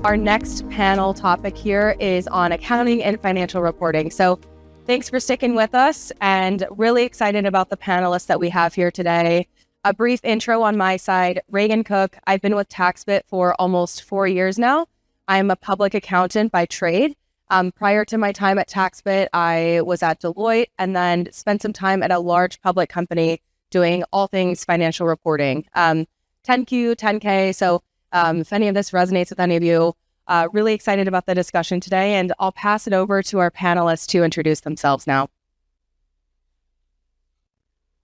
Our next panel topic here is on accounting and financial reporting. So thanks for sticking with us, and really excited about the panelists that we have here today. A brief intro on my side, Reagan Cook. I've been with Taxbit for almost 4 years now. I'm a public accountant by trade. Prior to my time at Taxbit, I was at Deloitte and then spent some time at a large public company doing all things financial reporting. 10Q, 10K. So if any of this resonates with any of you, really excited about the discussion today, and I'll pass it over to our panelists to introduce themselves now.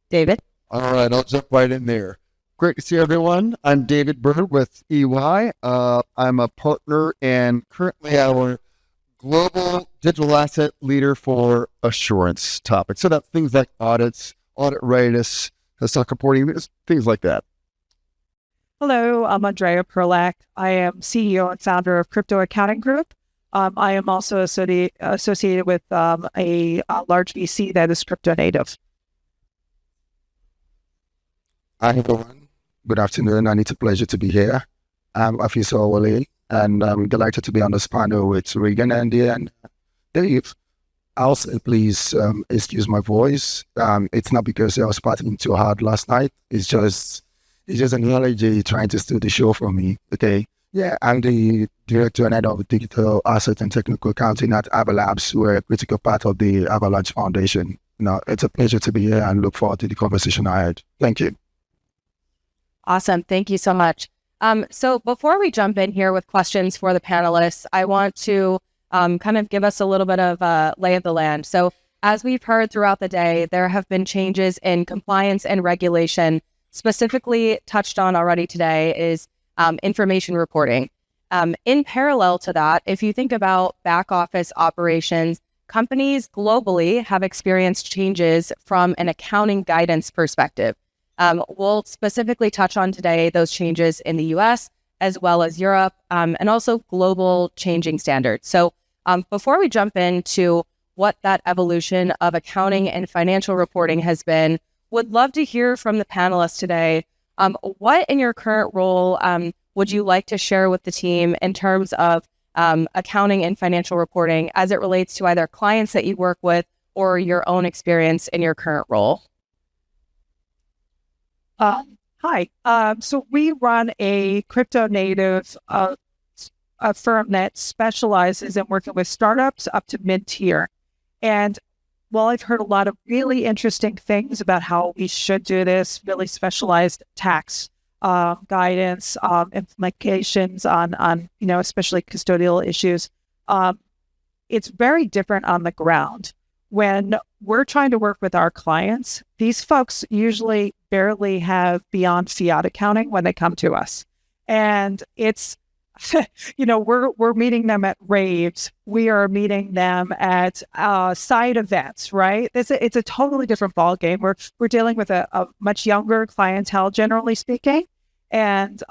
David? All right, I'll jump right in there. Great to see everyone. I'm David Byrd with EY. I'm a partner and currently our global digital asset leader for assurance topics. So that's things like audits, audit readiness, stock reporting, things like that. Hello, I'm Andrea Perlak. I am CEO and founder of Crypto Accounting Group. I am also associated with a large VC that is crypto native. Hi everyone, good afternoon, and it's a pleasure to be here. I'm Afeez, and I'm delighted to be on this panel with Reagan, Andrea, and Dave. Also, please excuse my voice. It's not because I was partying too hard last night. It's just an allergy trying to steal the show from me. Okay. Yeah, I'm the director and head of digital asset and technical accounting at Labs. We're a critical part of the Avalanche Foundation. It's a pleasure to be here and look forward to the conversation ahead. Thank you. Awesome. Thank you so much. So before we jump in here with questions for the panelists, I want to kind of give us a little bit of a lay of the land. So as we've heard throughout the day, there have been changes in compliance and regulation. Specifically touched on already today is information reporting. In parallel to that, if you think about back office operations, companies globally have experienced changes from an accounting guidance perspective. We'll specifically touch on today those changes in the US as well as Europe, and also global changing standards. So before we jump into what that evolution of accounting and financial reporting has been, would love to hear from the panelists today. What in your current role would you like to share with the team in terms of accounting and financial reporting as it relates to either clients that you work with or your own experience in your current role? Hi. So we run a crypto native a firm that specializes in working with startups up to mid-tier. And while I've heard a lot of really interesting things about how we should do this, really specialized tax guidance, implications on especially custodial issues, it's very different on the ground. When we're trying to work with our clients, these folks usually barely have beyond fiat accounting when they come to us. And it's, we're meeting them at raves. We are meeting them at side events, right? It's a totally different ballgame. We're dealing with a much younger clientele, generally speaking. And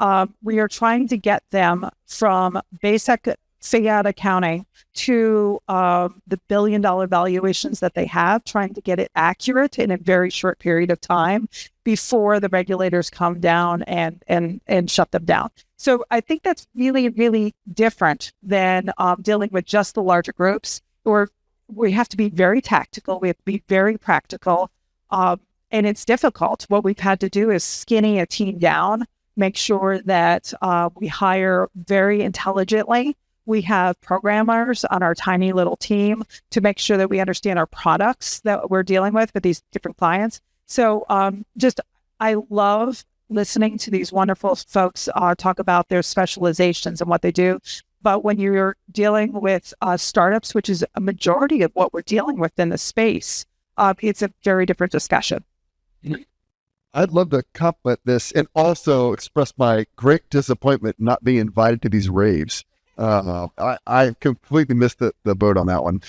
we are trying to get them from basic fiat accounting to the billion-dollar valuations that they have, trying to get it accurate in a very short period of time before the regulators come down and shut them down. So I think that's really, really different than dealing with just the larger groups, where we have to be very tactical. We have to be very practical. And it's difficult. What we've had to do is skinny a team down, make sure that we hire very intelligently. We have programmers on our tiny little team to make sure that we understand our products that we're dealing with these different clients. So I love listening to these wonderful folks talk about their specializations and what they do. But when you're dealing with startups, which is a majority of what we're dealing with in the space, it's a very different discussion. I'd love to compliment this and also express my great disappointment not being invited to these raves. I completely missed the boat on that one.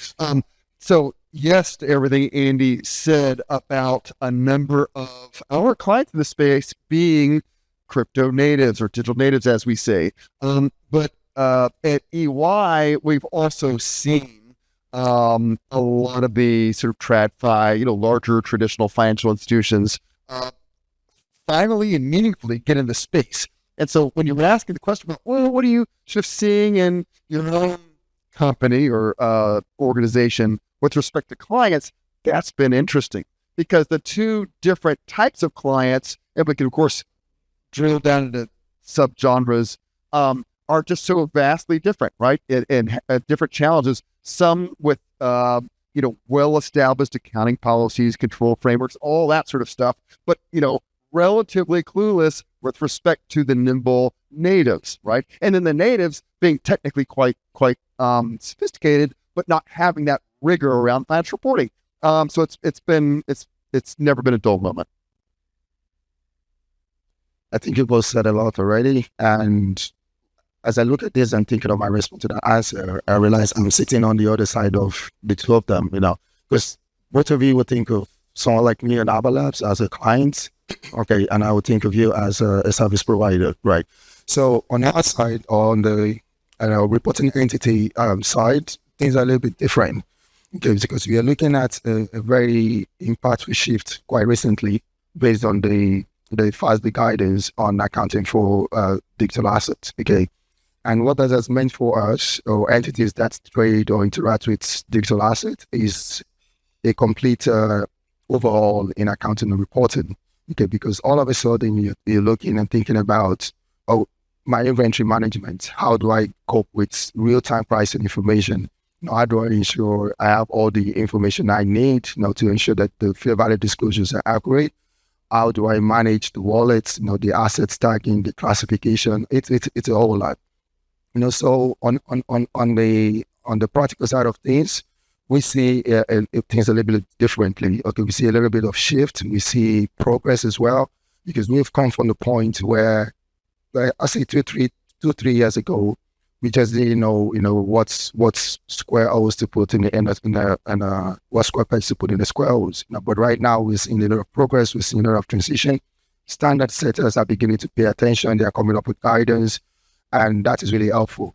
So yes to everything Andy said about a number of our clients in the space being crypto natives or digital natives, as we say. But at EY, we've also seen a lot of the sort of TradFi, larger traditional financial institutions finally and meaningfully get into space. And so when you're asking the question about, well, what are you sort of seeing in your own company or organization with respect to clients, that's been interesting because the two different types of clients, and we can of course drill down into subgenres, are just so vastly different, right? And different challenges. Some with well-established accounting policies, control frameworks, all that sort of stuff, but relatively clueless with respect to the nimble natives, right? And then the natives being technically quite sophisticated, but not having that rigor around financial reporting. So it's never been a dull moment. I think you both said a lot already. And as I look at this and thinking of my response to that answer, I realize I'm sitting on the other side of the two of them, because both of you would think of someone like me and Awowole Labs as a client, okay, and I would think of you as a service provider, right? So on our side, on the reporting entity side, things are a little bit different, okay, because we are looking at a very impactful shift quite recently based on the FASB guidance on accounting for digital assets, okay? And what that has meant for us, or entities that trade or interact with digital assets, is a complete overhaul in accounting and reporting, okay? Because all of a sudden you're looking and thinking about, my inventory management. How do I cope with real-time pricing information? How do I ensure I have all the information I need, to ensure that the fair value disclosures are accurate? How do I manage the wallets, the asset tagging, the classification? It's a whole lot. So on the practical side of things, we see things a little bit differently. Okay, we see a little bit of shift. We see progress as well, because we've come from the point where, I say 2-3 years ago, we just didn't know, what's square holes to put in the end and what square pegs to put in the square holes. But right now we're seeing a lot of progress. We're seeing a lot of transition. Standard setters are beginning to pay attention. They are coming up with guidance, and that is really helpful.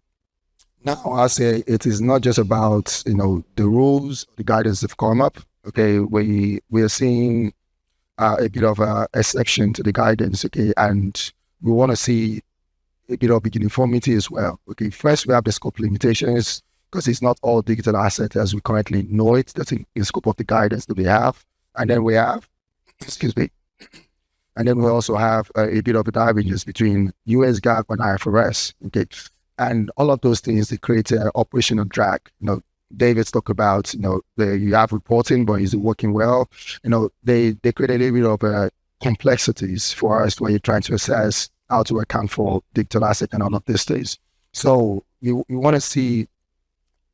Now, I say it is not just about, the rules, the guidance have come up. Okay, we are seeing a bit of a exception to the guidance. Okay, and we want to see a bit of uniformity as well. Okay, first we have the scope limitations, because it's not all digital asset as we currently know it. That's in scope of the guidance that we have. And then we have, and then we also have a bit of a divergence between US GAAP and IFRS. Okay, and all of those things, they create an operational drag. David's talked about, you have reporting, but is it working well? They create a little bit of complexities for us when you're trying to assess how to account for digital asset and all of these things. So we want to see,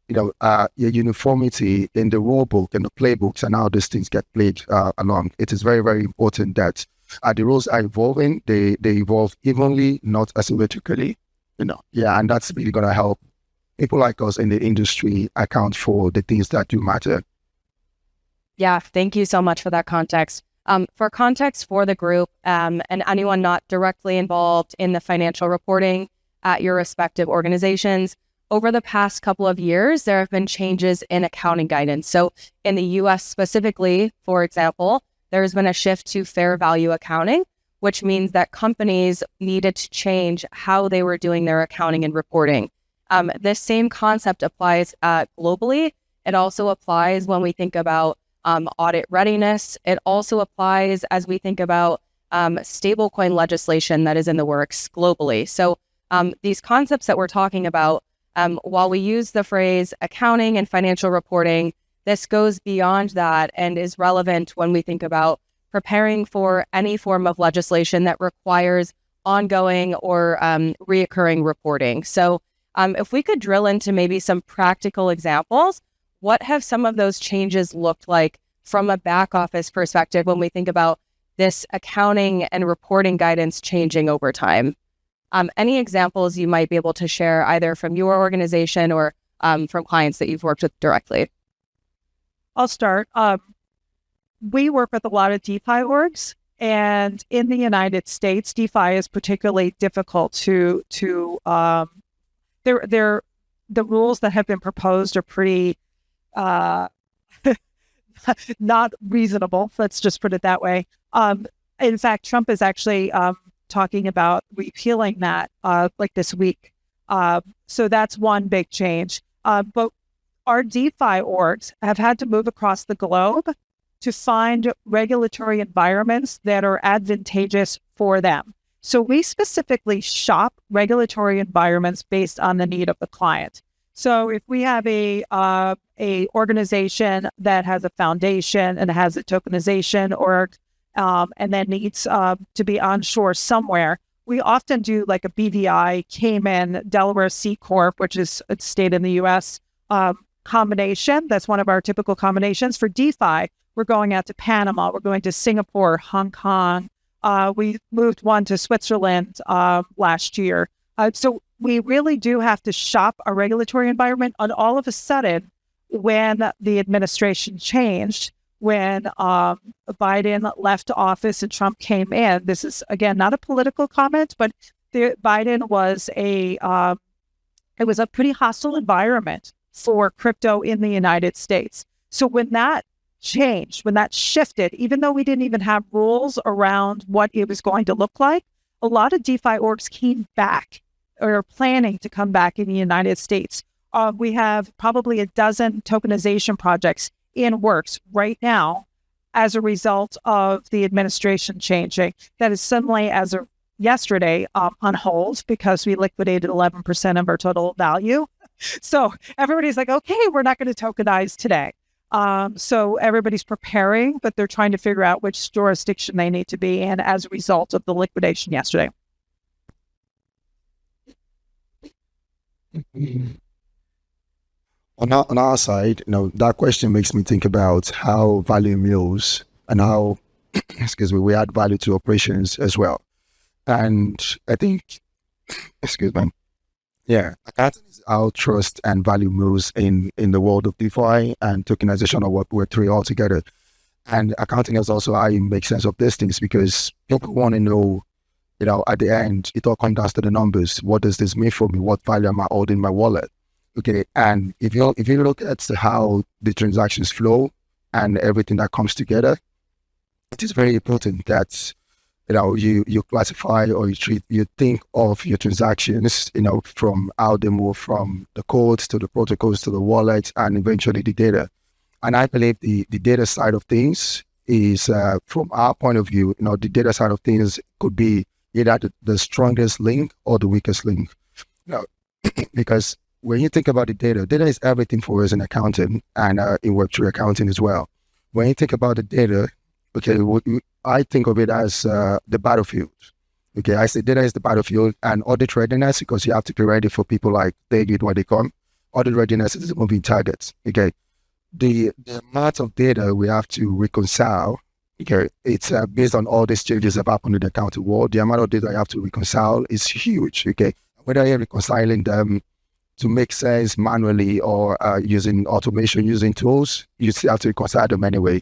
a uniformity in the rule book and the playbooks and how these things get played along. It is very, very important that the rules are evolving. They evolve evenly, not asymmetrically. And that's really going to help people like us in the industry account for the things that do matter. Yeah, thank you so much for that context. For context for the group and anyone not directly involved in the financial reporting at your respective organizations, over the past couple of years, there have been changes in accounting guidance. So in the US specifically, for example, there's been a shift to fair value accounting, which means that companies needed to change how they were doing their accounting and reporting. This same concept applies globally. It also applies when we think about audit readiness. It also applies as we think about stablecoin legislation that is in the works globally. So these concepts that we're talking about, while we use the phrase accounting and financial reporting, this goes beyond that and is relevant when we think about preparing for any form of legislation that requires ongoing or reoccurring reporting. So if we could drill into maybe some practical examples, what have some of those changes looked like from a back office perspective when we think about this accounting and reporting guidance changing over time? Any examples you might be able to share either from your organization or from clients that you've worked with directly? I'll start. We work with a lot of DeFi orgs, and in the United States, DeFi is particularly difficult to the rules that have been proposed are pretty not reasonable. Let's just put it that way. In fact, Trump is actually talking about repealing that like this week. So that's one big change. But our DeFi orgs have had to move across the globe to find regulatory environments that are advantageous for them. So we specifically shop regulatory environments based on the need of the client. So if we have a organization that has a foundation and has a tokenization org, and then needs to be onshore somewhere, we often do like a BVI, Cayman, Delaware C Corp, which is a state in the U.S. Combination. That's one of our typical combinations. For DeFi, we're going out to Panama, we're going to Singapore, Hong Kong. We moved one to Switzerland last year. So we really do have to shop a regulatory environment. And all of a sudden, when the administration changed, when Biden left office and Trump came in, this is, again, not a political comment, but Biden was it was a pretty hostile environment for crypto in the United States. So when that changed, when that shifted, even though we didn't even have rules around what it was going to look like, a lot of DeFi orgs came back or are planning to come back in the United States. We have probably a dozen tokenization projects in works right now as a result of the administration changing. That is suddenly, as of yesterday, on hold because we liquidated 11% of our total value. So everybody's like, okay, we're not going to tokenize today. So everybody's preparing, but they're trying to figure out which jurisdiction they need to be in as a result of the liquidation yesterday. On our side, that question makes me think about how value moves and how, we add value to operations as well. And I think, accounting is how trust and value moves in the world of DeFi and tokenization of Web3 altogether. And accounting is also how you make sense of these things, because people want to know, at the end, it all comes down to the numbers. What does this mean for me? What value am I holding in my wallet? Okay, and if you look at how the transactions flow and everything that comes together, it is very important that you classify or you think of your transactions, from how they move from the codes to the protocols to the wallets and eventually the data. And I believe the data side of things is, from our point of view, the data side of things could be either the strongest link or the weakest link. Because when you think about the data is everything for us in accounting and in Web3 accounting as well. When you think about the data, okay, I think of it as the battlefield. Okay, I say data is the battlefield, and audit readiness, because you have to be ready for people like David when they come. Audit readiness is a moving target. Okay, the amount of data we have to reconcile, okay, it's based on all these changes that have happened in the accounting world. The amount of data you have to reconcile is huge. Okay, whether you're reconciling them to make sense manually or using automation, using tools, you still have to reconcile them anyway.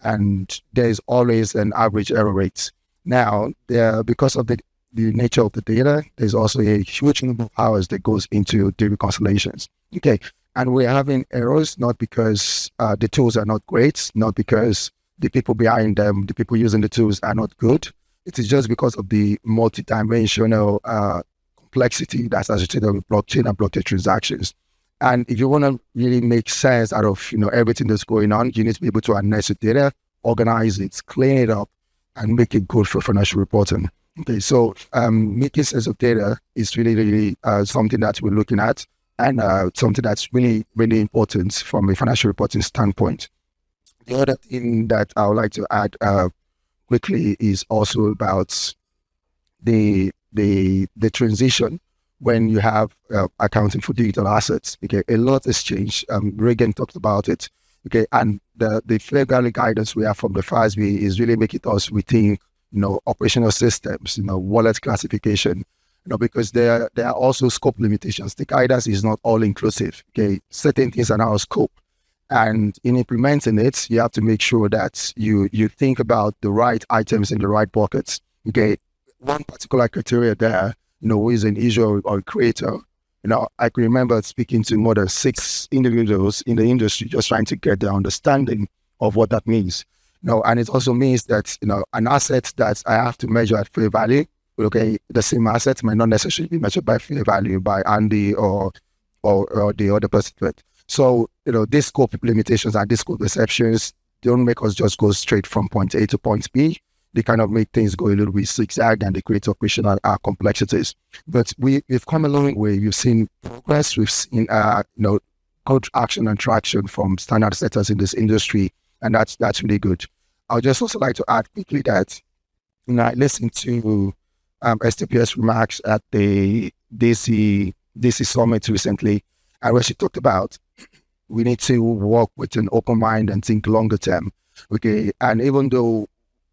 And there's always an average error rate. Now, because of the nature of the data, there's also a huge number of hours that goes into the reconciliations. Okay, and we're having errors not because the tools are not great, not because the people behind them, the people using the tools are not good. It is just because of the multidimensional complexity that's associated with blockchain and blockchain transactions. And if you want to really make sense out of everything that's going on, you need to be able to harness the data, organize it, clean it up, and make it good for financial reporting. Okay, so making sense of data is really something that we're looking at, and something that's really important from a financial reporting standpoint. The other thing that I would like to add quickly is also about the transition when you have accounting for digital assets. Okay, a lot has changed. Reagan talked about it. Okay, and the fair value guidance we have from the FASB is really making us rethink, operational systems, wallet classification, because there are also scope limitations. The guidance is not all inclusive. Okay, certain things are now scope, and in implementing it, you have to make sure that you think about the right items in the right buckets. Okay, one particular criteria there, who is an user or creator. I can remember speaking to more than 6 individuals in the industry just trying to get the understanding of what that means. And it also means that, an asset that I have to measure at fair value, okay, the same asset might not necessarily be measured by fair value by Andy or the other participant. So, these scope limitations and these scope exceptions don't make us just go straight from point A to point B. They kind of make things go a little bit zigzag and they create operational complexities. But we've come a long way. We've seen progress. We've seen, good action and traction from standard setters in this industry. And that's really good. I would just also like to add quickly that, I listened to STPS remarks at the DC Summit recently, and where she talked about we need to work with an open mind and think longer term. Okay, and even though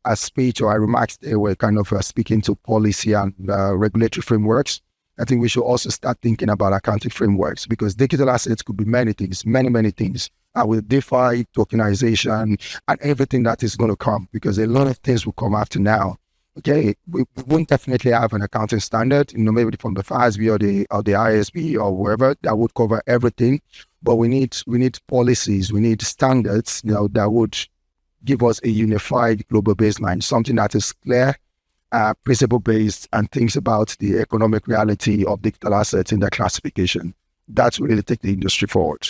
our speech or our remarks they were kind of speaking to policy and regulatory frameworks, I think we should also start thinking about accounting frameworks, because digital assets could be many things, many things. With DeFi, tokenization, and everything that is going to come, because a lot of things will come after now. Okay, we won't definitely have an accounting standard, maybe from the FASB or the ISB or wherever that would cover everything. But we need policies, we need standards, that would give us a unified global baseline, something that is clear, principle-based, and thinks about the economic reality of digital assets in their classification. That's really take the industry forward.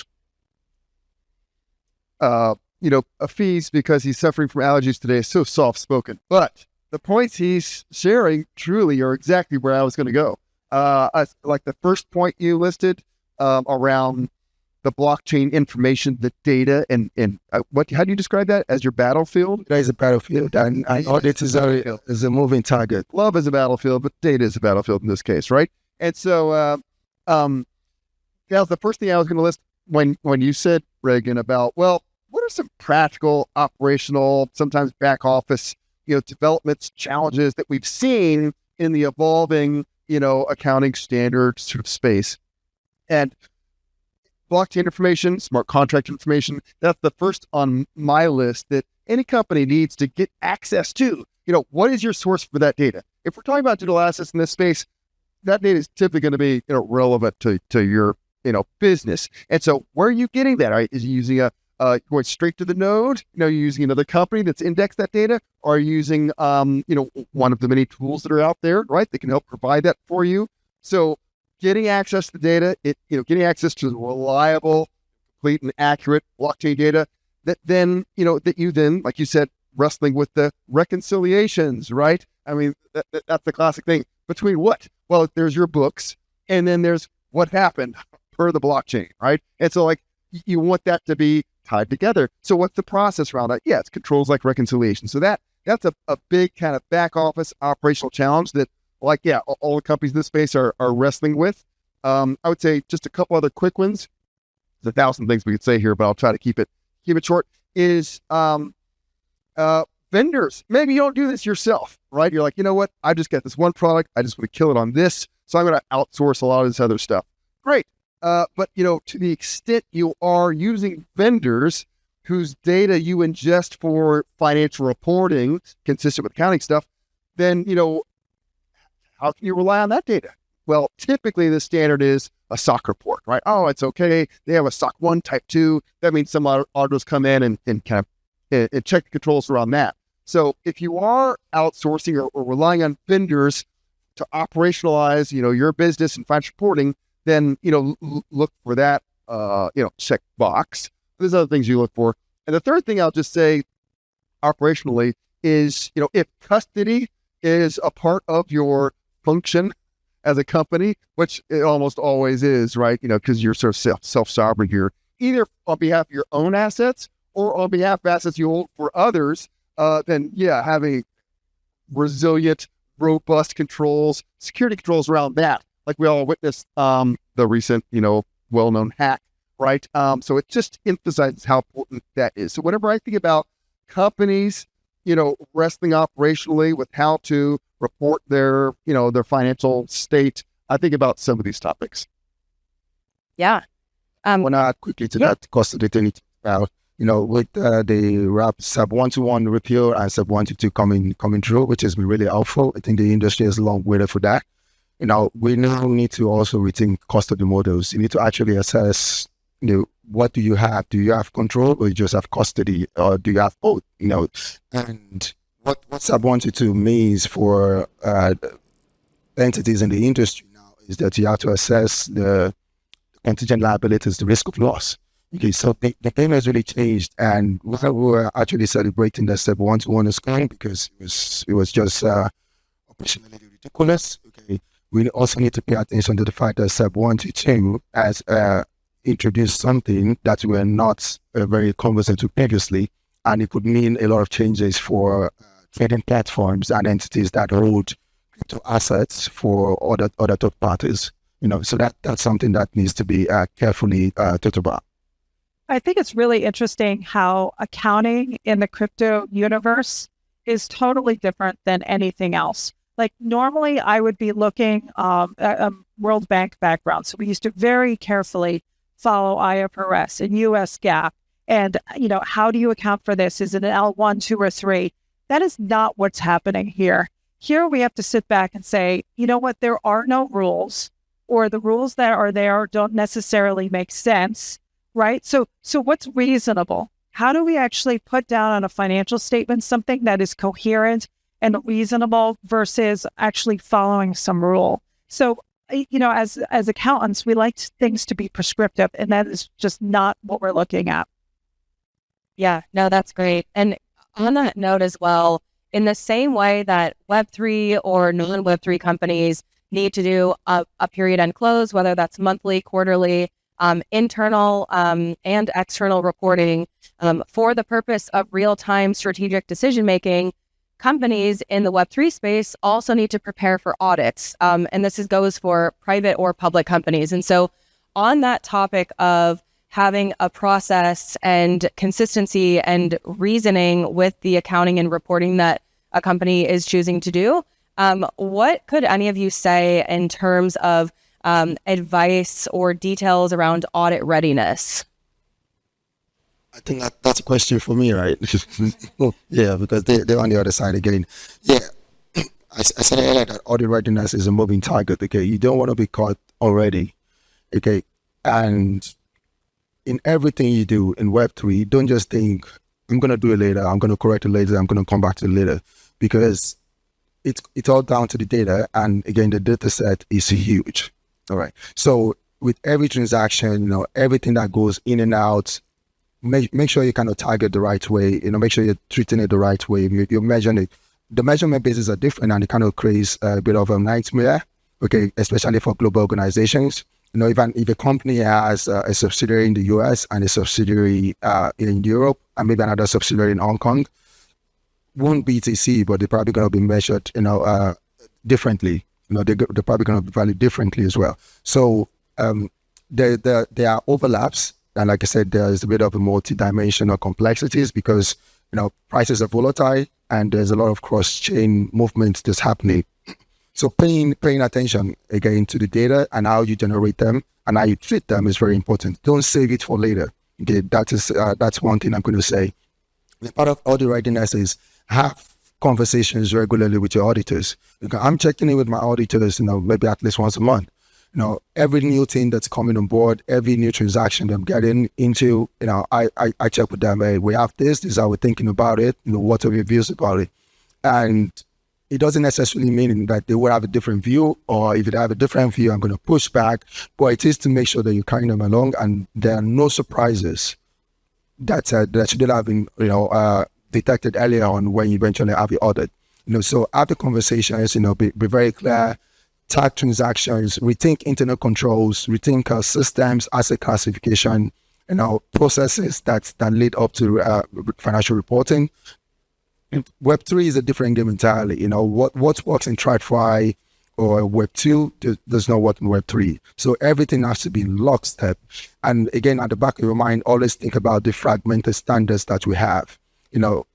Afeez, because he's suffering from allergies today, is so soft-spoken. But the points he's sharing truly are exactly where I was going to go. Like the first point you listed around the blockchain information, the data, and how do you describe that? As your battlefield? That is a battlefield, and audit is a moving target. Love is a battlefield, but data is a battlefield in this case, right? And so that was the first thing I was going to list when you said, Reagan, about, well, what are some practical, operational, sometimes back office, developments, challenges that we've seen in the evolving, accounting standard sort of space? And blockchain information, smart contract information, that's the first on my list that any company needs to get access to. What is your source for that data? If we're talking about digital assets in this space, that data is typically going to be relevant to your business. And so where are you getting that? Right? Is you using going straight to the node? You're using another company that's indexed that data? Or are you using one of the many tools that are out there, right? That can help provide that for you. So getting access to the data, getting access to the reliable, complete, and accurate blockchain data that then, that you then, like you said, wrestling with the reconciliations, right? I mean, that's the classic thing. Between what? Well, there's your books, and then there's what happened per the blockchain, right? And so, like, you want that to be tied together. So what's the process around that? Yeah, it's controls like reconciliation. So that's a big kind of back office operational challenge that, all the companies in this space are wrestling with. I would say just a couple other quick ones. There's 1,000 things we could say here, but I'll try to keep it short. Is vendors. Maybe you don't do this yourself, right? You're like, you know what? I just got this one product. I just want to kill it on this. So I'm going to outsource a lot of this other stuff. Great. But to the extent you are using vendors whose data you ingest for financial reporting, consistent with accounting stuff, then, how can you rely on that data? Well, typically the standard is a SOC report, right? Oh, it's okay. They have a SOC 1 type 2. That means some auditors come in and kind of check the controls around that. So if you are outsourcing or relying on vendors to operationalize, your business and financial reporting, then, look for that, check box. There's other things you look for. And the third thing I'll just say operationally is, if custody is a part of your function as a company, which it almost always is, right? Because you're sort of self-sovereign here, either on behalf of your own assets or on behalf of assets you hold for others, then having resilient, robust controls, security controls around that. Like we all witnessed the recent, well-known hack, right? So it just emphasizes how important that is. So whenever I think about companies, wrestling operationally with how to report their financial state, I think about some of these topics. Yeah. I want to add quickly to that custody about, with the RAP sub 121 repeal and sub 122 coming through, which has been really helpful. I think the industry has long waited for that. We now need to also rethink custody models. You need to actually assess, what do you have? Do you have control or you just have custody, or do you have both? And what sub 122 means for entities in the industry now is that you have to assess the contingent liabilities, the risk of loss. Okay, so the game has really changed, and we were actually celebrating the step 1 to 1 scoring because it was just operationally ridiculous. Okay, we also need to pay attention to the fact that step 1 to 2 has introduced something that we were not very conversant to previously, and it could mean a lot of changes for trading platforms and entities that hold crypto assets for other third parties. So that's something that needs to be carefully thought about. I think it's really interesting how accounting in the crypto universe is totally different than anything else. Like normally I would be looking at a World Bank background. So we used to very carefully follow IFRS and US GAAP. And, how do you account for this? Is it an L1, 2, or 3? That is not what's happening here. Here we have to sit back and say, you know what, there are no rules, or the rules that are there don't necessarily make sense. Right? So what's reasonable? How do we actually put down on a financial statement something that is coherent and reasonable versus actually following some rule? So, as accountants, we like things to be prescriptive, and that is just not what we're looking at. Yeah, no, that's great. And on that note as well, in the same way that Web3 or non-Web3 companies need to do a period end close, whether that's monthly, quarterly, internal and external reporting for the purpose of real-time strategic decision-making, companies in the Web3 space also need to prepare for audits. And this goes for private or public companies. And so on that topic of having a process and consistency and reasoning with the accounting and reporting that a company is choosing to do, what could any of you say in terms of advice or details around audit readiness? I think that's a question for me, right? Yeah, because they're on the other side again. Yeah, I said earlier that audit readiness is a moving target. Okay, you don't want to be caught already. Okay, and in everything you do in Web3, don't just think, I'm going to do it later, I'm going to correct it later, I'm going to come back to it later, because it's all down to the data. And again, the data set is huge. All right. So with every transaction, everything that goes in and out, make sure you kind of target the right way, make sure you're treating it the right way. You're measuring it. The measurement bases are different, and it kind of creates a bit of a nightmare, okay, especially for global organizations. Even if a company has a subsidiary in the US and a subsidiary in Europe, and maybe another subsidiary in Hong Kong, won't be BTC, but they're probably going to be measured, differently. They're probably going to be valued differently as well. So there are overlaps, and like I said, there's a bit of a multi-dimensional complexities because prices are volatile and there's a lot of cross-chain movements that's happening. So paying attention again to the data and how you generate them and how you treat them is very important. Don't save it for later. Okay, that's one thing I'm going to say. The part of audit readiness is have conversations regularly with your auditors. I'm checking in with my auditors, maybe at least once a month. Every new thing that's coming on board, every new transaction that I'm getting into, I check with them. Hey, we have this is how we're thinking about it. What are your views about it? And it doesn't necessarily mean that they will have a different view, or if they have a different view, I'm going to push back. But it is to make sure that you're carrying them along and there are no surprises that should have been, detected earlier on when you eventually have your audit. So after conversations, be very clear, tag transactions, rethink internal controls, rethink systems, asset classification, processes that lead up to financial reporting. Web3 is a different game entirely. What works in TradFi or Web2 does not work in Web3. So everything has to be in lockstep. And again, at the back of your mind, always think about the fragmented standards that we have,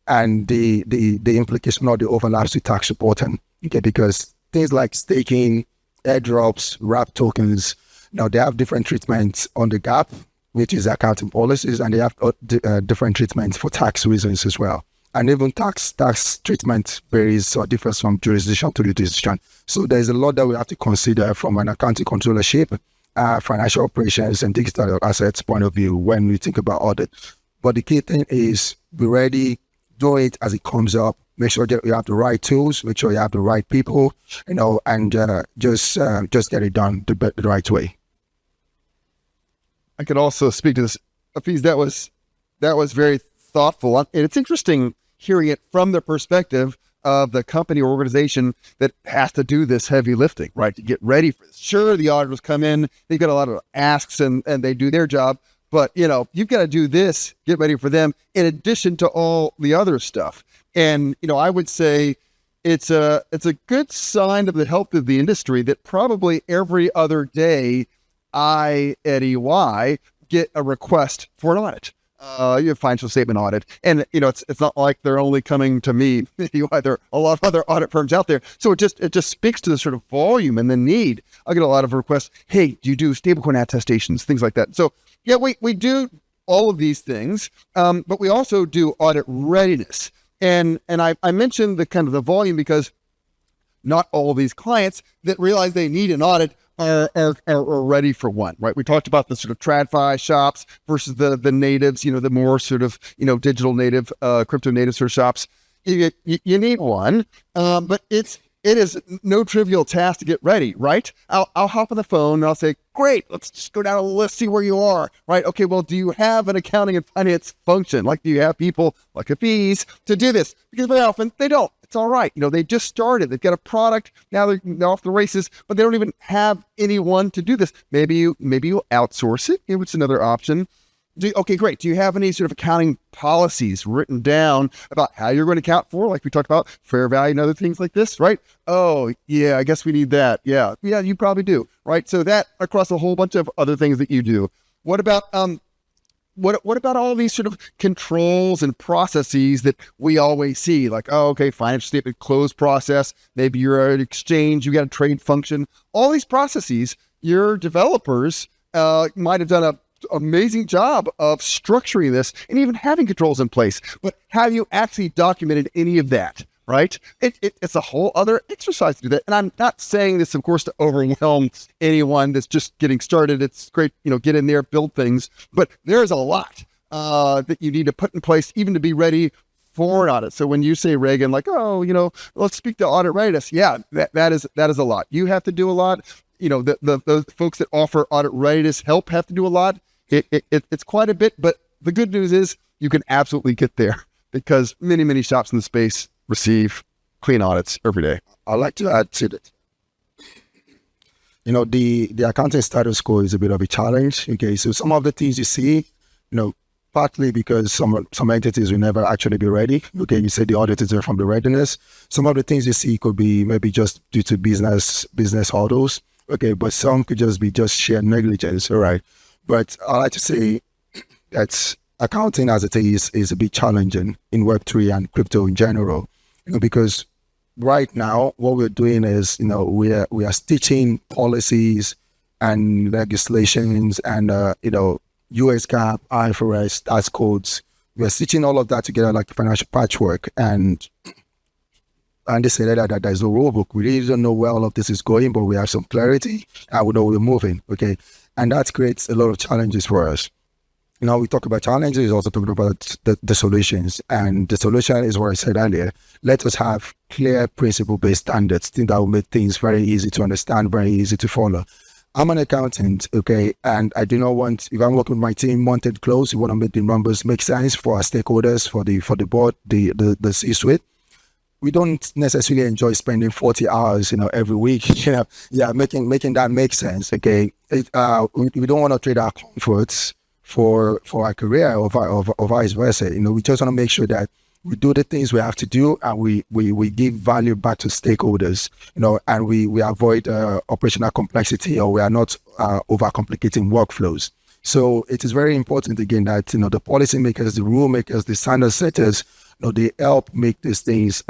and the implication or the overlaps with tax reporting. Okay, because things like staking, airdrops, wrap tokens, they have different treatments on the gap, which is accounting policies, and they have different treatments for tax reasons as well. And even tax treatment varies or differs from jurisdiction to jurisdiction. So there's a lot that we have to consider from an accounting controllership, financial operations, and digital assets point of view when we think about audit. But the key thing is be ready, do it as it comes up. Make sure that you have the right tools, make sure you have the right people, and just get it done the right way. I could also speak to this. Afeez, that was very thoughtful. And it's interesting hearing it from the perspective of the company or organization that has to do this heavy lifting, right? To get ready for this. Sure, the auditors come in, they've got a lot of asks and they do their job, but you've got to do this, get ready for them in addition to all the other stuff. And, I would say it's a good sign of the health of the industry that probably every other day I at EY get a request for an audit. You have financial statement audit. And, it's not like they're only coming to me. There are a lot of other audit firms out there. So it just speaks to the sort of volume and the need. I get a lot of requests. Hey, do you do stablecoin attestations, things like that? So yeah, we do all of these things, but we also do audit readiness. And I mentioned the kind of the volume because not all of these clients that realize they need an audit are ready for one, right? We talked about the sort of TradFi shops versus the natives, the more sort of, digital native, crypto native sort of shops. You need one, but it is no trivial task to get ready, right? I'll hop on the phone and I'll say, great, let's just go down a list, see where you are, right? Okay, well, do you have an accounting and finance function? Like, do you have people like Afeez to do this? Because very often they don't. It's all right. They just started. They've got a product. Now they're off the races, but they don't even have anyone to do this. Maybe you outsource it. It's another option. Okay, great. Do you have any sort of accounting policies written down about how you're going to account for, like we talked about, fair value and other things like this, right? Oh, yeah, I guess we need that. Yeah, you probably do, right? So that across a whole bunch of other things that you do. What about what about all these sort of controls and processes that we always see? Like, oh, okay, financial statement close process. Maybe you're an exchange, you got a trade function. All these processes, your developers might have done an amazing job of structuring this and even having controls in place. But have you actually documented any of that? Right? It's a whole other exercise to do that. And I'm not saying this, of course, to overwhelm anyone that's just getting started. It's great, get in there, build things. But there's a lot that you need to put in place even to be ready for an audit. So when you say, Reagan, like, oh, let's speak to audit readiness. Yeah, that is a lot. You have to do a lot. The folks that offer audit readiness help have to do a lot. It's quite a bit. But the good news is you can absolutely get there because many, many shops in the space receive clean audits every day. I'd like to add to that. The accounting status quo is a bit of a challenge. Okay, so some of the things you see, partly because some entities will never actually be ready. Okay, you say the auditors are from the readiness. Some of the things you see could be maybe just due to business hurdles. Okay, but some could just be sheer negligence. All right, but I like to say that accounting as it is a bit challenging in Web3 and crypto in general. Because right now what we're doing is, we are stitching policies and legislations and, US GAAP, IFRS, tax codes. We're stitching all of that together like a financial patchwork. And they say that there's no rule book. We really don't know where all of this is going, but we have some clarity and we know we're moving. Okay. And that creates a lot of challenges for us. We talk about challenges, also talking about the solutions. And the solution is what I said earlier. Let us have clear principle-based standards, things that will make things very easy to understand, very easy to follow. I'm an accountant, okay, and I do not want, if I'm working with my team, month-end close, we want to make the numbers make sense for our stakeholders, for the board, the C-suite. We don't necessarily enjoy spending 40 hours, every week, making that make sense, okay. We don't want to trade our comforts for our career or vice versa. We just want to make sure that we do the things we have to do and we give value back to stakeholders, and we avoid operational complexity, or we are not overcomplicating workflows. So it is very important again that, the policymakers, the rule makers, the standard setters, they help make these things,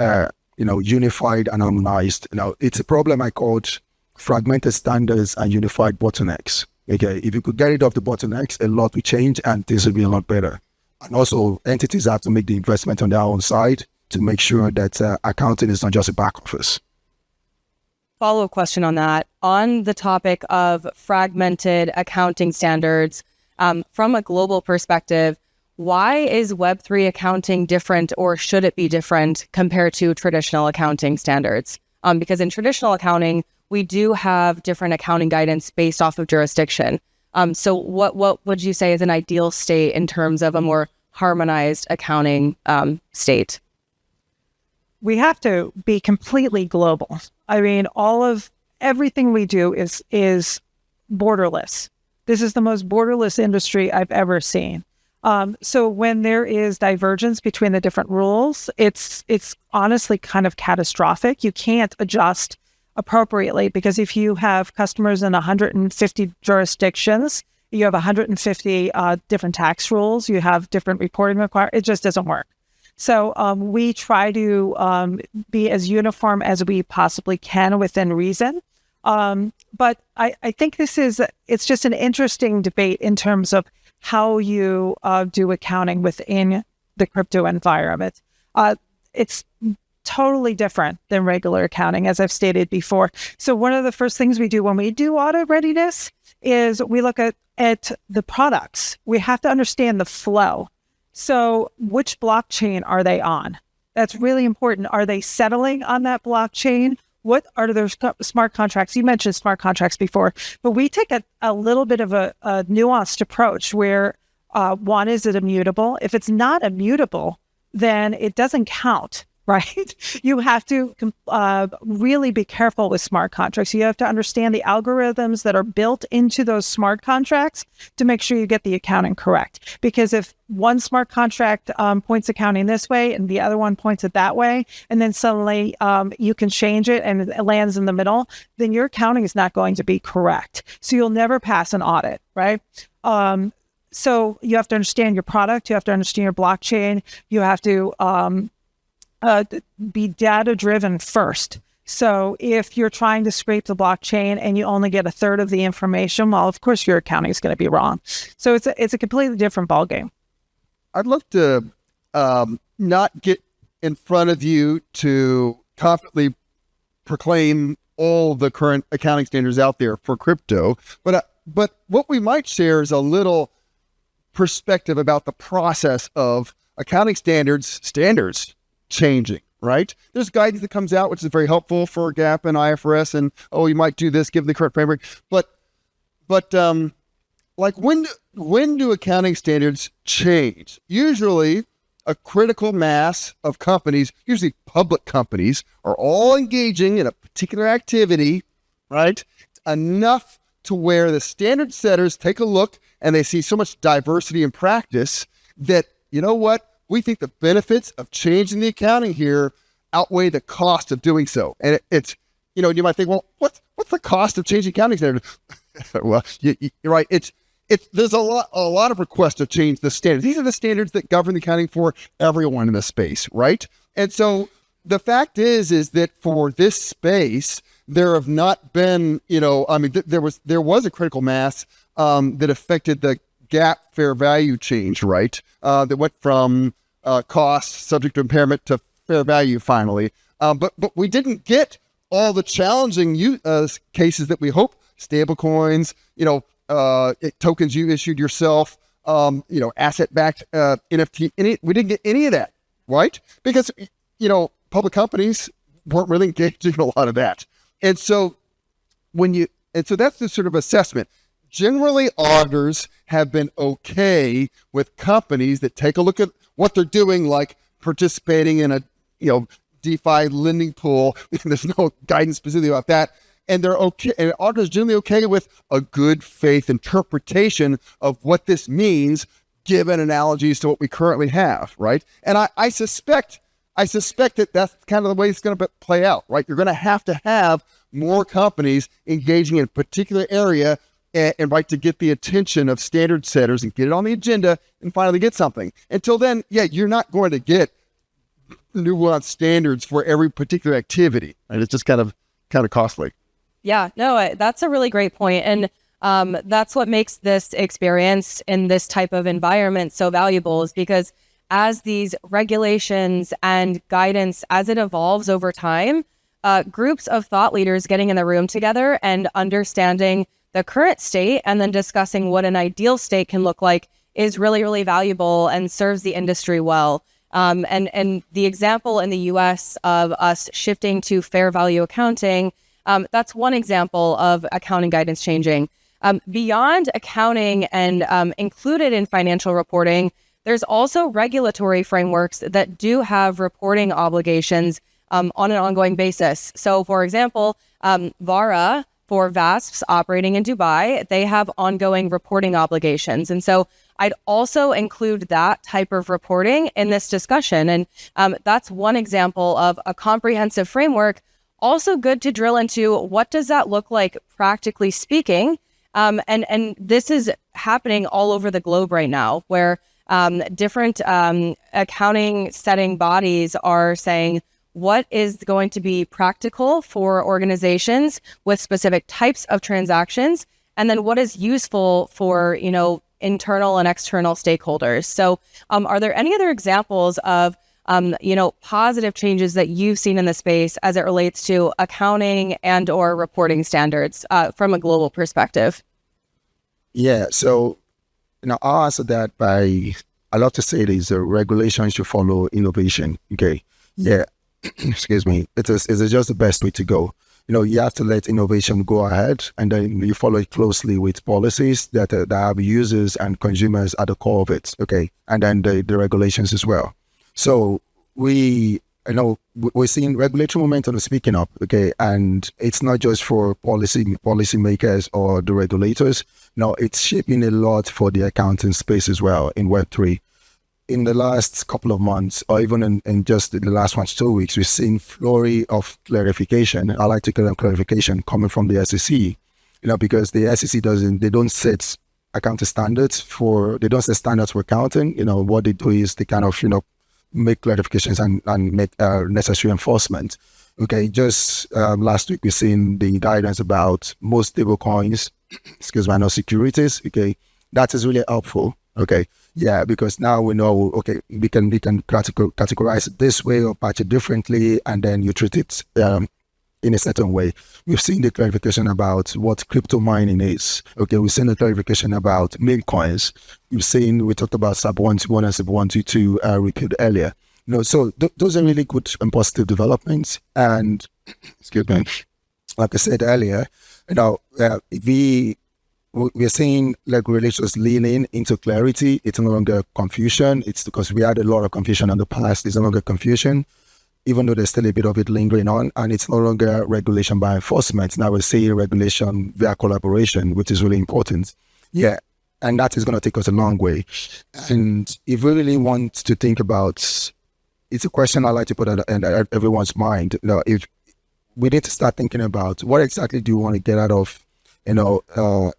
unified and harmonized. It's a problem I called fragmented standards and unified bottlenecks. Okay, if you could get rid of the bottlenecks, a lot will change and things will be a lot better. And also, entities have to make the investment on their own side to make sure that accounting is not just a back office. Follow-up question on that. On the topic of fragmented accounting standards, from a global perspective, why is Web3 accounting different, or should it be different compared to traditional accounting standards? Because in traditional accounting, we do have different accounting guidance based off of jurisdiction. So what would you say is an ideal state in terms of a more harmonized accounting state? We have to be completely global. I mean, everything we do is borderless. This is the most borderless industry I've ever seen. So when there is divergence between the different rules, it's honestly kind of catastrophic. You can't adjust appropriately, because if you have customers in 150 jurisdictions, you have 150 different tax rules, you have different reporting requirements, it just doesn't work. So we try to be as uniform as we possibly can within reason. But I think it's just an interesting debate in terms of how you do accounting within the crypto environment. It's totally different than regular accounting, as I've stated before. So one of the first things we do when we do audit readiness is we look at the products. We have to understand the flow. So which blockchain are they on? That's really important. Are they settling on that blockchain? What are their smart contracts? You mentioned smart contracts before, but we take a little bit of a nuanced approach where one, is it immutable? If it's not immutable, then it doesn't count, right? You have to really be careful with smart contracts. You have to understand the algorithms that are built into those smart contracts to make sure you get the accounting correct. Because if one smart contract points accounting this way and the other one points it that way, and then suddenly you can change it and it lands in the middle, then your accounting is not going to be correct. So you'll never pass an audit, right? So you have to understand your product, you have to understand your blockchain, you have to be data driven first. So if you're trying to scrape the blockchain and you only get a third of the information, well, of course your accounting is going to be wrong. So it's a completely different ballgame. I'd love to not get in front of you to confidently proclaim all the current accounting standards out there for crypto, but what we might share is a little perspective about the process of accounting standards changing, right? There's guidance that comes out, which is very helpful for GAAP and IFRS, and you might do this, give the correct framework. But like when do accounting standards change? Usually a critical mass of companies, usually public companies, are all engaging in a particular activity, right? Enough to where the standard setters take a look and they see so much diversity in practice that, you know what? We think the benefits of changing the accounting here outweigh the cost of doing so. And it's, you might think, well, what's the cost of changing accounting standards? Well, you're right. There's a lot of requests to change the standards. These are the standards that govern the accounting for everyone in the space, right? And so the fact is that for this space, there have not been, there was a critical mass that affected the GAAP fair value change, right? That went from cost subject to impairment to fair value finally. But we didn't get all the challenging cases that we hope. Stablecoins, tokens you issued yourself, asset-backed NFT. We didn't get any of that, right? Because, public companies weren't really engaging in a lot of that. And so that's the sort of assessment. Generally, auditors have been okay with companies that take a look at what they're doing, like participating in a, DeFi lending pool. There's no guidance specifically about that. And they're okay, and auditors generally okay with a good faith interpretation of what this means, given analogies to what we currently have, right? And I suspect that that's kind of the way it's going to play out, right? You're going to have more companies engaging in a particular area and right to get the attention of standard setters and get it on the agenda and finally get something. Until then, you're not going to get nuanced standards for every particular activity, and it's just kind of costly. Yeah, no, that's a really great point. And that's what makes this experience in this type of environment so valuable, is because as these regulations and guidance, as it evolves over time, groups of thought leaders getting in the room together and understanding the current state and then discussing what an ideal state can look like is really, really valuable and serves the industry well. And the example in the US of us shifting to fair value accounting, that's one example of accounting guidance changing. Beyond accounting and included in financial reporting, there's also regulatory frameworks that do have reporting obligations on an ongoing basis. So, for example, VARA, for VASPs operating in Dubai, they have ongoing reporting obligations. And so I'd also include that type of reporting in this discussion. And that's one example of a comprehensive framework. Also good to drill into what does that look like practically speaking. And this is happening all over the globe right now, where different accounting setting bodies are saying, what is going to be practical for organizations with specific types of transactions? And then what is useful for, internal and external stakeholders? So are there any other examples of, positive changes that you've seen in the space as it relates to accounting and or reporting standards from a global perspective? Yeah, so I'll answer that by, I love to say this, regulations should follow innovation. Okay. Yeah. Excuse me. It's just the best way to go. You have to let innovation go ahead, and then you follow it closely with policies that have users and consumers at the core of it. Okay. And then the regulations as well. So we're seeing regulatory momentum speaking up. Okay. And it's not just for policymakers or the regulators. No, it's shaping a lot for the accounting space as well in Web3. In the last couple of months, or even in just the last 1 to 2 weeks, we've seen flurry of clarification. I like to call them clarification coming from the SEC, because the SEC they don't set accounting standards they don't set standards for accounting. What they do is they kind of, make clarifications and make necessary enforcement. Okay, just last week, we've seen the guidance about most stable coins, not securities. Okay, that is really helpful. Okay. Yeah, because now we know, okay, we can categorize it this way or patch it differently, and then you treat it in a certain way. We've seen the clarification about what crypto mining is. Okay, we've seen the clarification about meme coins. We talked about SAP 121 and SAP 122 repealed earlier. So those are really good and positive developments. And excuse me, like I said earlier, we're seeing regulators leaning into clarity. It's no longer confusion. It's because we had a lot of confusion in the past. It's no longer confusion, even though there's still a bit of it lingering on. And it's no longer regulation by enforcement. Now we're seeing regulation via collaboration, which is really important. Yeah. And that is going to take us a long way. And if we really want to think about, it's a question I like to put in everyone's mind. If we need to start thinking about what exactly do you want to get out of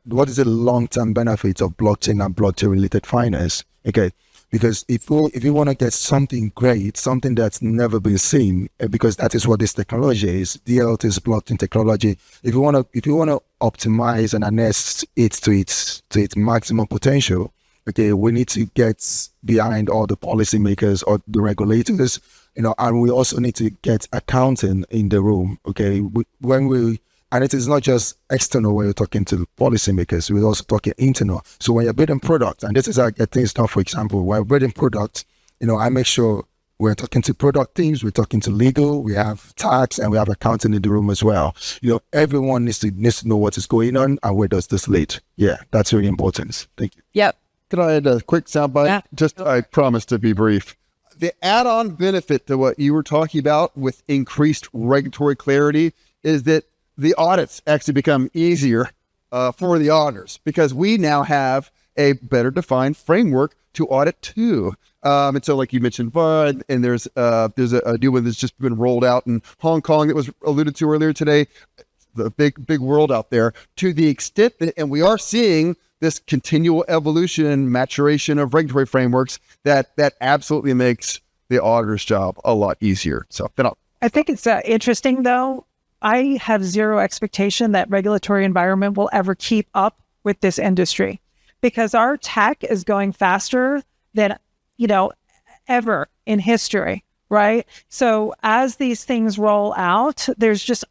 what is the long-term benefits of blockchain and blockchain-related finance? Okay, because if you want to get something great, something that's never been seen, because that is what this technology is. DLT is blockchain technology. If you want to optimize and harness it to its maximum potential, okay, we need to get behind all the policymakers or the regulators, and we also need to get accounting in the room. Okay, and it is not just external when you're talking to policymakers, we're also talking internal. So when you're building products, and this is how I get things done, for example, when we're building products, I make sure we're talking to product teams, we're talking to legal, we have tax, and we have accounting in the room as well. Everyone needs to know what is going on and where does this lead. Yeah, that's very important. Thank you. Yep. Can I add a quick soundbite? Yeah. I promise to be brief. The add-on benefit to what you were talking about with increased regulatory clarity is that the audits actually become easier for the auditors, because we now have a better defined framework to audit to. And so, like you mentioned, Byrd, and there's a new one that's just been rolled out in Hong Kong that was alluded to earlier today. The big world out there, to the extent that, and we are seeing this continual evolution and maturation of regulatory frameworks that absolutely makes the auditor's job a lot easier. So I think it's interesting, though. I have zero expectation that regulatory environment will ever keep up with this industry, because our tech is going faster than, ever in history, right? So as these things roll out,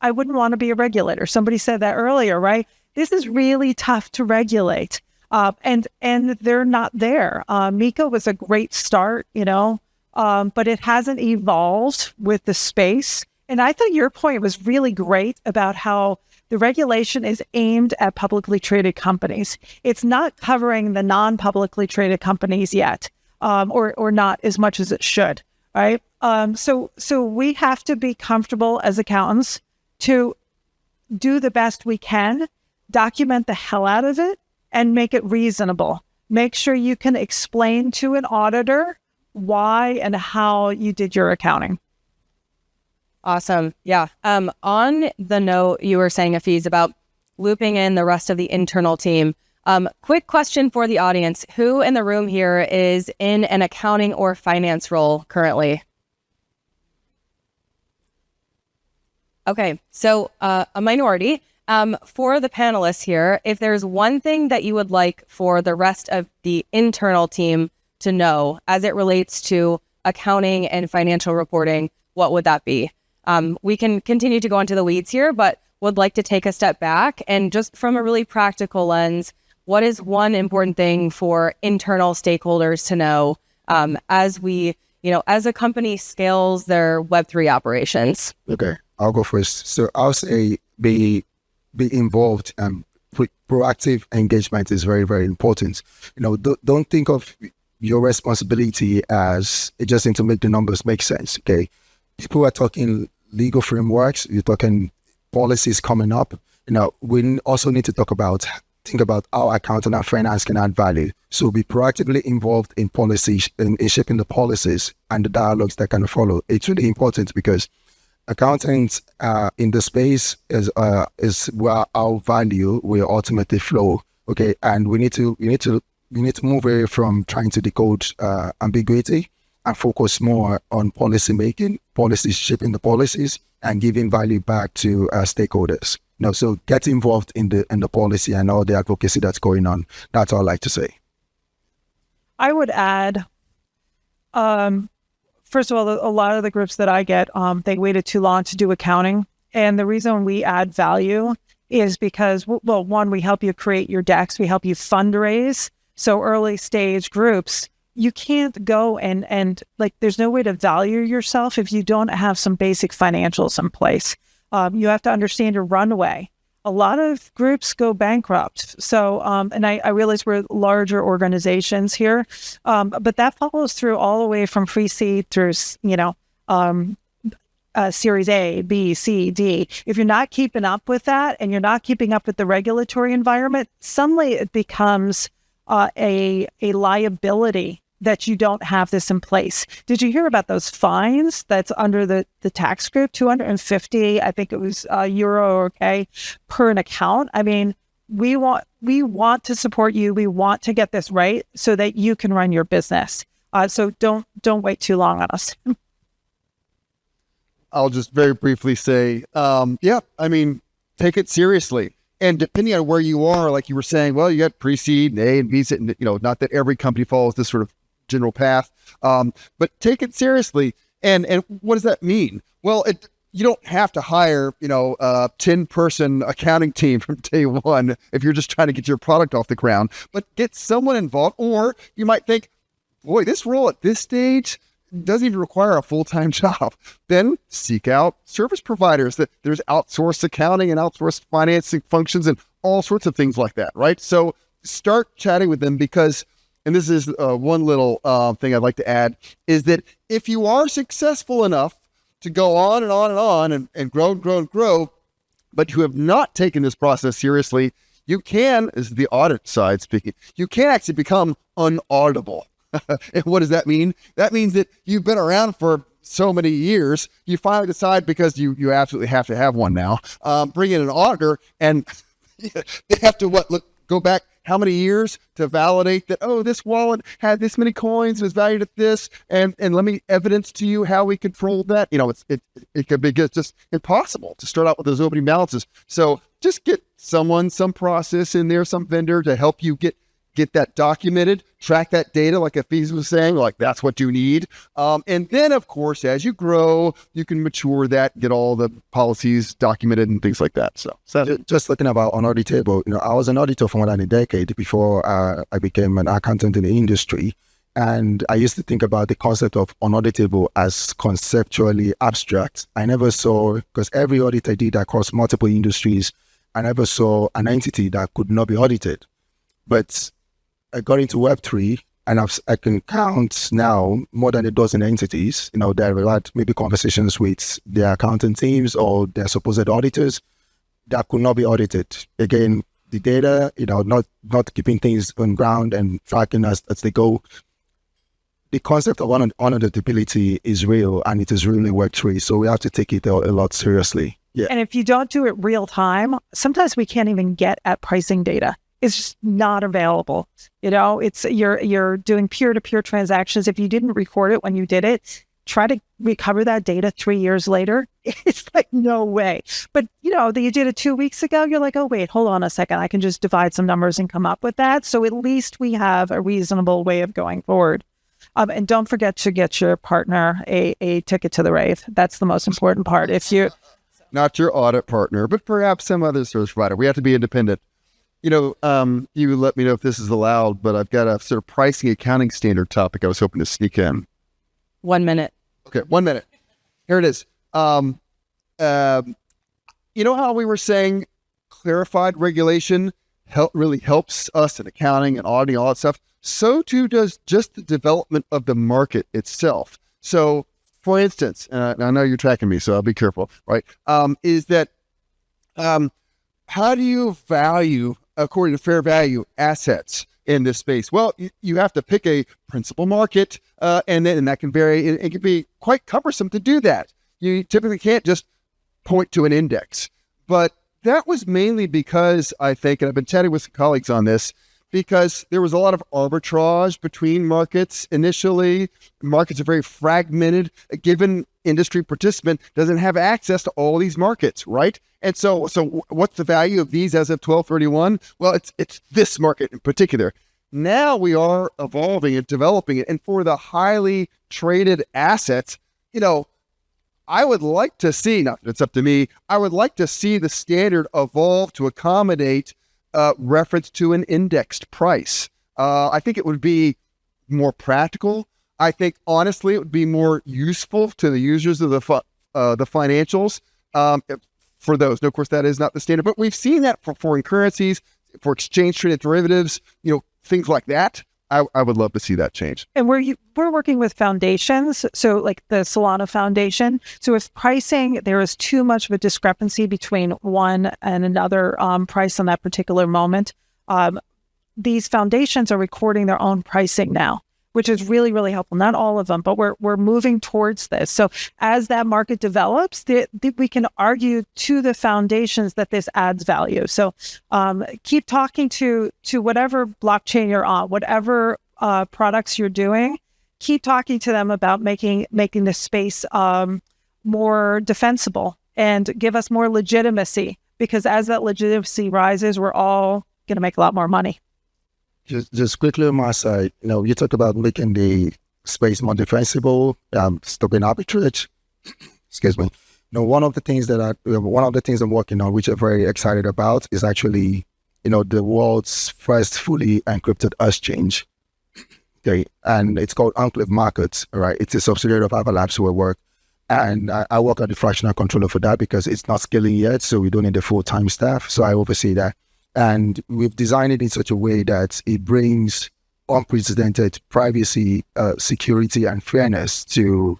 I wouldn't want to be a regulator. Somebody said that earlier, right? This is really tough to regulate. And they're not there. Mika was a great start, but it hasn't evolved with the space. And I thought your point was really great about how the regulation is aimed at publicly traded companies. It's not covering the non-publicly traded companies yet, or not as much as it should, right? So we have to be comfortable as accountants to do the best we can, document the hell out of it, and make it reasonable. Make sure you can explain to an auditor why and how you did your accounting. Awesome. Yeah. On the note you were saying, Afeez, about looping in the rest of the internal team, quick question for the audience. Who in the room here is in an accounting or finance role currently? Okay. So a minority. For the panelists here, if there's one thing that you would like for the rest of the internal team to know as it relates to accounting and financial reporting, what would that be? We can continue to go into the weeds here, but would like to take a step back and just from a really practical lens, what is one important thing for internal stakeholders to know as we, as a company scales their Web3 operations? Okay, I'll go first. So I'll say be involved, and proactive engagement is very, very important. Don't think of your responsibility as just to make the numbers make sense. Okay, people are talking legal frameworks, you're talking policies coming up. We also need to think about how accounting and finance can add value. So be proactively involved in policy, in shaping the policies and the dialogues that can follow. It's really important because accountants in the space is where our value will ultimately flow. Okay, and we need to move away from trying to decode ambiguity and focus more on policy making, policy shaping the policies, and giving value back to stakeholders. So get involved in the policy and all the advocacy that's going on. That's all I'd like to say. I would add, first of all, a lot of the groups that I get, they waited too long to do accounting. And the reason we add value is because, well, one, we help you create your decks, we help you fundraise. So early stage groups, you can't go and there's no way to value yourself if you don't have some basic financials in place. You have to understand your runway. A lot of groups go bankrupt. So, and I realize we're larger organizations here, but that follows through all the way from pre-seed through, Series A, B, C, D. If you're not keeping up with that and you're not keeping up with the regulatory environment, suddenly it becomes a liability that you don't have this in place. Did you hear about those fines that's under the tax group? 250, I think it was euro, okay, per an account. I mean, we want to support you. We want to get this right so that you can run your business. So don't wait too long on us. I'll just very briefly say, take it seriously. And depending on where you are, like you were saying, well, you got pre-seed and A and B, and not that every company follows this sort of general path, but take it seriously. And what does that mean? Well, you don't have to hire, a 10-person accounting team from day one if you're just trying to get your product off the ground, but get someone involved. Or you might think, boy, this role at this stage doesn't even require a full-time job. Then seek out service providers. There's outsourced accounting and outsourced financing functions and all sorts of things like that, right? So start chatting with them because, and this is one little thing I'd like to add, is that if you are successful enough to go on and on and on and grow, but you have not taken this process seriously, you can, this is the audit side speaking, you can actually become unauditable. And what does that mean? That means that you've been around for so many years, you finally decide, because you absolutely have to have one now, bring in an auditor, and they have to go back how many years to validate that, this wallet had this many coins and is valued at this, and let me evidence to you how we controlled that. It could be just impossible to start out with those opening balances. So just get some process in there, some vendor to help you get get that documented, track that data like Afeez was saying, like that's what you need. And then, of course, as you grow, you can mature that, get all the policies documented and things like that. So just looking about unauditable, I was an auditor for more than a decade before I became an accountant in the industry. And I used to think about the concept of unauditable as conceptually abstract. I never saw, because every audit I did across multiple industries, I never saw an entity that could not be audited. But I got into Web3 and I can count now more than a dozen entities, that I've had maybe conversations with their accounting teams or their supposed auditors that could not be audited. Again, the data, not keeping things on ground and tracking as they go. The concept of unauditability is real and it is really Web3. So we have to take it a lot seriously. Yeah. And if you don't do it real time, sometimes we can't even get at pricing data. It's just not available. It's you're doing peer-to-peer transactions. If you didn't record it when you did it, try to recover that data 3 years later. It's like, no way. But that you did it 2 weeks ago, you're like, oh, wait, hold on a second. I can just divide some numbers and come up with that. So at least we have a reasonable way of going forward. And don't forget to get your partner a ticket to the rave. That's the most important part. If you... Not your audit partner, but perhaps some other service provider. We have to be independent. You let me know if this is allowed, but I've got a sort of pricing accounting standard topic I was hoping to sneak in. 1 minute. Okay, 1 minute. Here it is. You know how we were saying clarified regulation really helps us in accounting and auditing, all that stuff? So too does just the development of the market itself. So, for instance, and I know you're tracking me, so I'll be careful, right? Is that how do you value, according to fair value, assets in this space? Well, you have to pick a principal market, and that can vary. It can be quite cumbersome to do that. You typically can't just point to an index. But that was mainly because, I think, and I've been chatting with some colleagues on this, because there was a lot of arbitrage between markets initially. Markets are very fragmented. A given industry participant doesn't have access to all these markets, right? And so what's the value of these as of 12/31? Well, it's this market in particular. Now we are evolving and developing it. And for the highly traded assets, I would like to see, not that it's up to me, I would like to see the standard evolve to accommodate reference to an indexed price. I think it would be more practical. I think, honestly, it would be more useful to the users of the financials for those. Now, of course, that is not the standard, but we've seen that for foreign currencies, for exchange-traded derivatives, things like that. I would love to see that change. And we're working with foundations, so like the Solana Foundation. So if pricing, there is too much of a discrepancy between one and another price on that particular moment, these foundations are recording their own pricing now, which is really, really helpful. Not all of them, but we're moving towards this. So as that market develops, we can argue to the foundations that this adds value. So keep talking to whatever blockchain you're on, whatever products you're doing, keep talking to them about making the space more defensible and give us more legitimacy, because as that legitimacy rises, we're all going to make a lot more money. Just quickly on my side, you talk about making the space more defensible, stopping arbitrage. Excuse me. One of the things I'm working on, which I'm very excited about, is actually, the world's first fully encrypted exchange. Okay, and it's called Enclave Markets. Right, it's a subsidiary of Avalanche where I work, and I work at the fractional controller for that because it's not scaling yet, so we don't need a full-time staff. So I oversee that. And we've designed it in such a way that it brings unprecedented privacy, security, and fairness to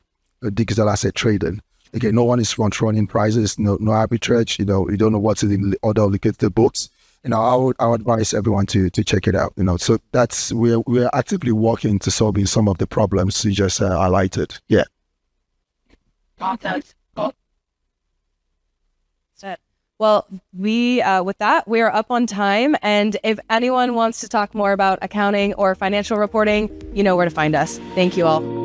digital asset trading. Again, no one is front-running prices, no arbitrage. You don't know what's in the order of the books. I would advise everyone to check it out. So that's we're actively working to solving some of the problems you just highlighted. Yeah. Well, with that, we are up on time. And if anyone wants to talk more about accounting or financial reporting, you know where to find us. Thank you all.